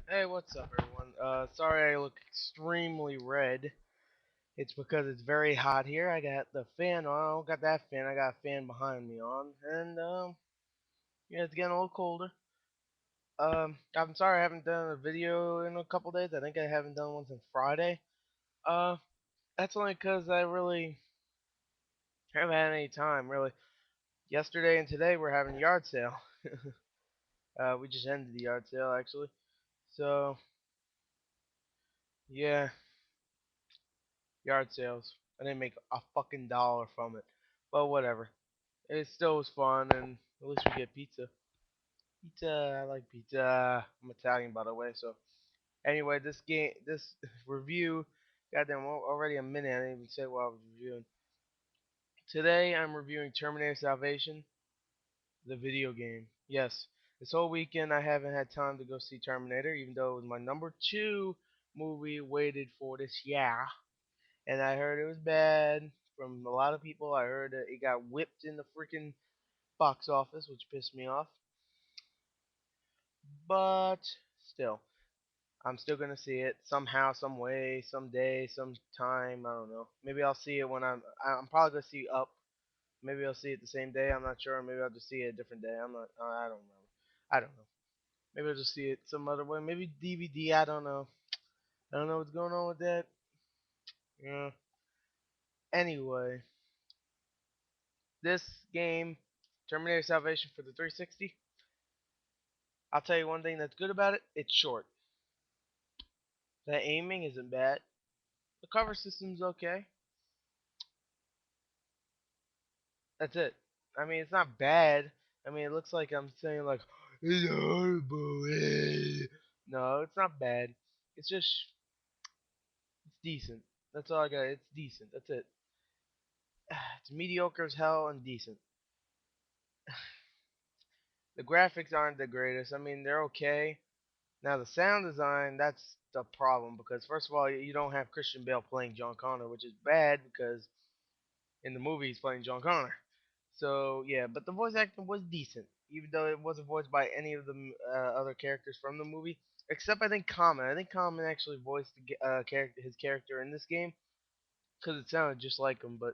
Hey, what's up, everyone? Sorry I look extremely red. It's because it's very hot here. I got the fan on. I don't got that fan. I got a fan behind me on, and yeah, it's getting a little colder. I'm sorry I haven't done a video in a couple days. I think I haven't done one since Friday. Uh, that's only because I really haven't had any time. Really, yesterday and today we're having a yard sale. We just ended the yard sale actually. So yeah, yard sales. I didn't make a fucking dollar from it. But whatever. It still was fun, and at least we get pizza. Pizza, I like pizza. I'm Italian, by the way. So anyway, this review, goddamn, already a minute. I didn't even say what I was reviewing. Today, I'm reviewing Terminator Salvation, the video game. Yes, this whole weekend I haven't had time to go see Terminator, even though it was my number two movie waited for this year. And I heard it was bad from a lot of people. I heard that it got whipped in the freaking box office, which pissed me off. But still, I'm still gonna see it somehow, some way, someday, sometime. I don't know. Maybe I'll see it when I'm probably gonna see Up. Maybe I'll see it the same day. I'm not sure. Maybe I'll just see it a different day. I'm not. I don't know. I don't know. Maybe I'll just see it some other way. Maybe DVD. I don't know. I don't know what's going on with that. Yeah. Anyway, this game, Terminator Salvation for the 360. I'll tell you one thing that's good about it. It's short. The aiming isn't bad. The cover system's okay. That's it. I mean, it's not bad. I mean, it looks like I'm saying like it's horrible. No, it's not bad. It's just it's decent. That's all I got. It's decent. That's it. It's mediocre as hell and decent. The graphics aren't the greatest. I mean, they're okay. Now the sound design, that's the problem because first of all, you don't have Christian Bale playing John Connor, which is bad because in the movie he's playing John Connor. So yeah, but the voice acting was decent, even though it wasn't voiced by any of the other characters from the movie, except I think Common. I think Common actually voiced his character in this game because it sounded just like him, but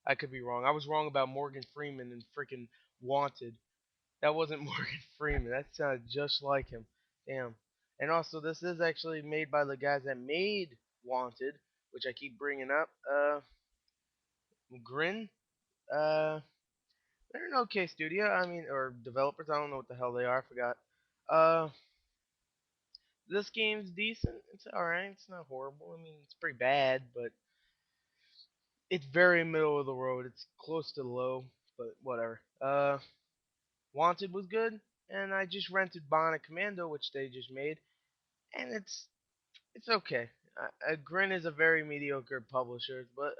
I could be wrong. I was wrong about Morgan Freeman and freaking Wanted. That wasn't Morgan Freeman. That sounded just like him. Damn. And also, this is actually made by the guys that made Wanted, which I keep bringing up. Grin. Uh, They're an okay studio. I mean, or developers. I don't know what the hell they are. I forgot. Uh, this game's decent. It's alright. It's not horrible. I mean, it's pretty bad, but it's very middle of the road. It's close to low, but whatever. Wanted was good, and I just rented Bionic Commando, which they just made, and it's okay. Grin is a very mediocre publisher, but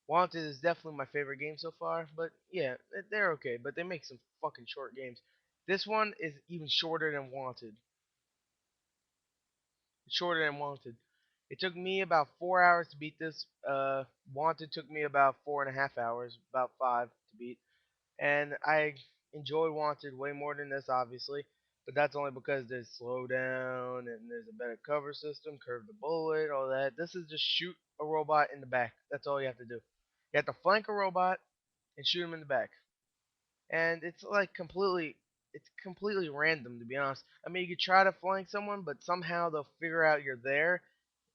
Wanted is definitely my favorite game so far, but yeah, they're okay. But they make some fucking short games. This one is even shorter than Wanted. It's shorter than Wanted. It took me about 4 hours to beat this. Wanted took me about 4.5 hours, about five to beat, and I enjoyed Wanted way more than this, obviously. But that's only because there's slowdown and there's a better cover system, curve the bullet, all that. This is just shoot a robot in the back. That's all you have to do. You have to flank a robot and shoot him in the back. And it's completely random to be honest. I mean, you could try to flank someone, but somehow they'll figure out you're there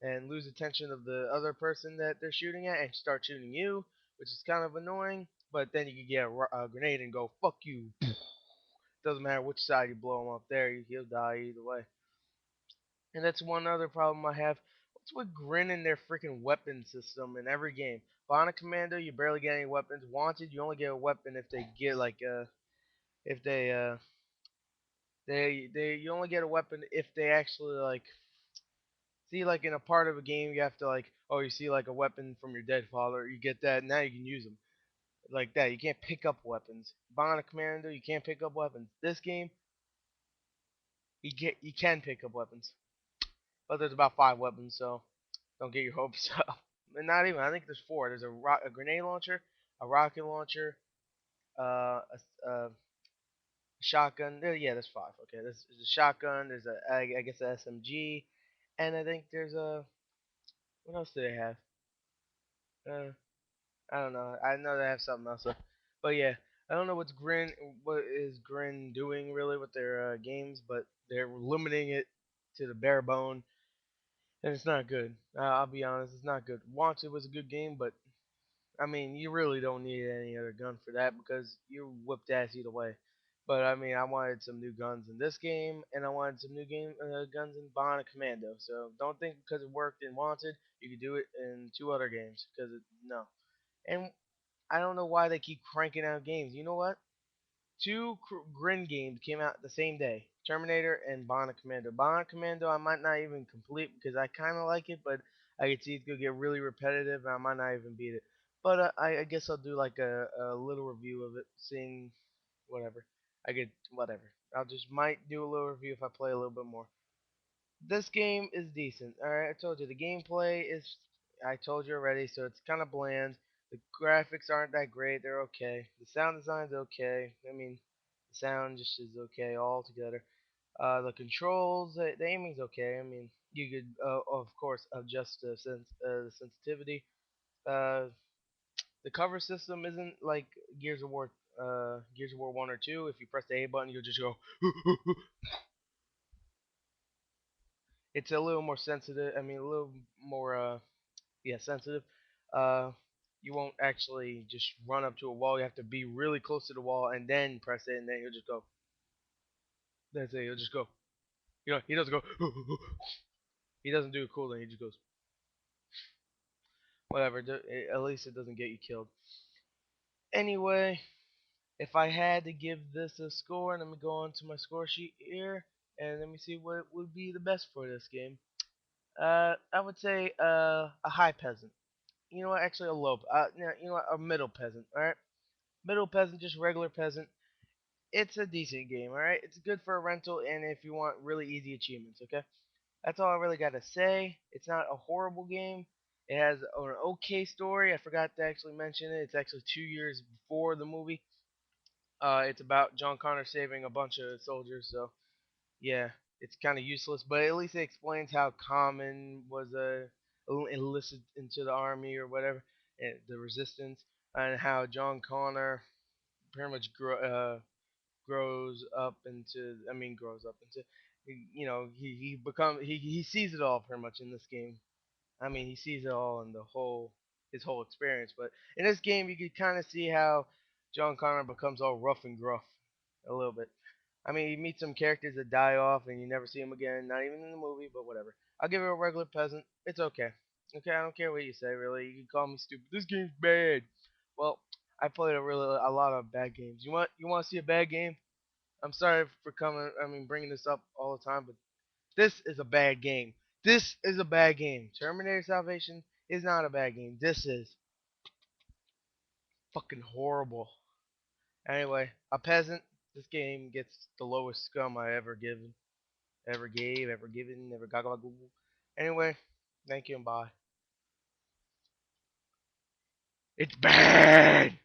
and lose attention of the other person that they're shooting at and start shooting you, which is kind of annoying. But then you could get a grenade and go fuck you. Doesn't matter which side you blow him up there, he'll die either way. And that's one other problem I have. What's with Grin and their freaking weapon system in every game? Bionic Commando, you barely get any weapons. Wanted, you only get a weapon if they get like if they you only get a weapon if they actually like see like in a part of a game you have to like oh you see like a weapon from your dead father, you get that, now you can use them like that. You can't pick up weapons. Bionic Commando, you can't pick up weapons. This game you can pick up weapons, but there's about five weapons, so don't get your hopes up. And not even, I think there's four. There's a grenade launcher, a rocket launcher, a shotgun. Yeah, there's five. Okay, there's a shotgun. There's a I guess a SMG, and I think there's a what else do they have? Uh, I don't know. I know they have something else. But yeah, I don't know what is Grin doing really with their games, but they're limiting it to the bare bone, and it's not good. I'll be honest, it's not good. Wanted was a good game, but I mean, you really don't need any other gun for that because you whipped ass either way. But I mean, I wanted some new guns in this game, and I wanted some new guns in Bionic Commando. So don't think because it worked in Wanted, you could do it in two other games. Because no, and I don't know why they keep cranking out games. You know what? Two Grin games came out the same day: Terminator and Bionic Commando. Bionic Commando, I might not even complete because I kind of like it, but I could see it's gonna get really repetitive, and I might not even beat it. But I guess I'll do like a little review of it, seeing whatever. I could whatever. I'll just might do a little review if I play a little bit more. This game is decent. All right, I told you the gameplay is. I told you already, so it's kind of bland. The graphics aren't that great. They're okay. The sound design's okay. I mean, the sound just is okay altogether. The controls, the aiming's okay. I mean, you could, of course, adjust the sensitivity. Uh, the cover system isn't like Gears of War 1 or 2. If you press the A button, you'll just go. It's a little more sensitive. I mean, a little more yeah, sensitive. Uh, you won't actually just run up to a wall. You have to be really close to the wall and then press it, and then he'll just go. That's it. He'll just go. You know, he doesn't go. He doesn't do a cool thing. He just goes. Whatever. At least it doesn't get you killed. Anyway, if I had to give this a score, let me go on to my score sheet here, and let me see what would be the best for this game. I would say a high peasant. You know what? Actually, a low. You know what? A middle peasant. All right, middle peasant, just regular peasant. It's a decent game. All right, it's good for a rental, and if you want really easy achievements. Okay, that's all I really got to say. It's not a horrible game. It has an okay story. I forgot to actually mention it. It's actually 2 years before the movie. It's about John Connor saving a bunch of soldiers. So yeah, it's kind of useless, but at least it explains how Common was enlisted into the army or whatever, and the resistance, and how John Connor pretty much grows up into. I mean, grows up into. You know, he becomes he sees it all pretty much in this game. I mean, he sees it all in the whole his whole experience. But in this game, you can kind of see how John Connor becomes all rough and gruff a little bit. I mean, you meet some characters that die off and you never see them again, not even in the movie, but whatever. I'll give it a regular peasant. It's okay. Okay, I don't care what you say, really. You can call me stupid. This game's bad. Well, I played a lot of bad games. You want to see a bad game? I'm sorry for bringing this up all the time, but this is a bad game. This is a bad game. Terminator Salvation is not a bad game. This is fucking horrible. Anyway, a peasant. This game gets the lowest scum I ever given, ever gaga google. Anyway, thank you and bye. It's bad.